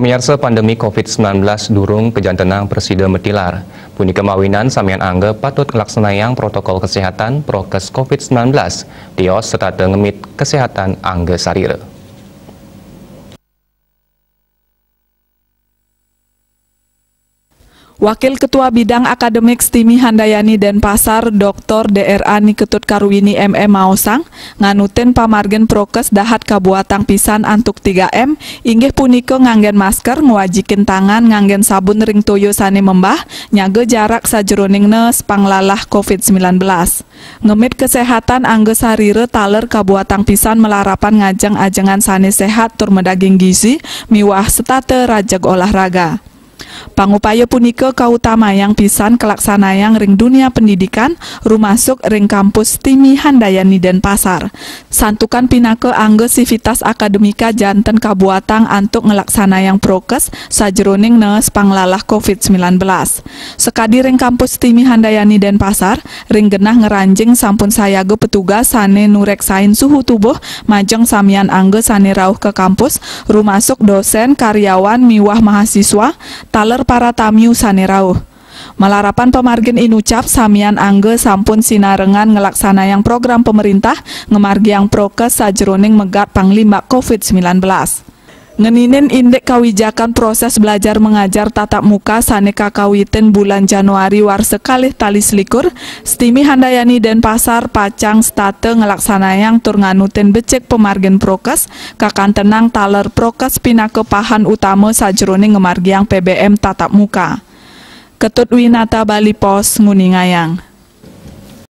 Pamirsa pandemi COVID-19 durung kejantenang Presida Metilar. Puni kemawinan samian angga patut ngelaksanayang protokol kesehatan prokes COVID-19. Tios serta ngemit kesehatan angga sarira. Wakil Ketua Bidang Akademik Stimi Handayani Denpasar Dr. DRA Niketut Karuwini MM Maosang nganutin pamargen prokes dahat kabuatang pisan antuk 3M inggih punika nganggen masker, ngwajikin tangan, nganggen sabun ring toyo sane membah, nyage jarak sajeroning neus panglalah COVID-19. Ngemit kesehatan angge sarire taler kabuatang pisan melarapan ngajeng ajengan sane sehat tur medaging gizi miwah setate rajag olahraga. Pangupaya punika kautamayang pisan kelaksanayang ring dunia pendidikan rumasuk ring kampus Stimi Handayani Denpasar. Santukan pinake angge sivitas akademika janten kabuatang antuk ngelaksanayang prokes sajeroning neus panglalah COVID-19. Sekadi ring kampus Stimi Handayani Denpasar, ring genah ngeranjing sampun sayago petugas sane nureksain suhu tubuh majeng samian angge sane rauh ke kampus rumasuk dosen, karyawan, miwah mahasiswa, taler para tamu sane rauh. Malarapan pamargen inucap samian angge sampun sinarengan ngelaksanayang program pemerintah ngemargiang prokes sajeroning megat panglima COVID-19. Ngeninin indek kawijakan proses belajar mengajar tatap muka sane kakawiten bulan Januari war sekalih talis likur, Stimi Handayani Denpasar pacang state ngelaksanayang tur nganutin becek pemargen prokes kakantenang taler prokes pinake pahan utama sajeroning ngemargiang PBM tatap muka. Ketut Winata Bali Pos Nguningayang.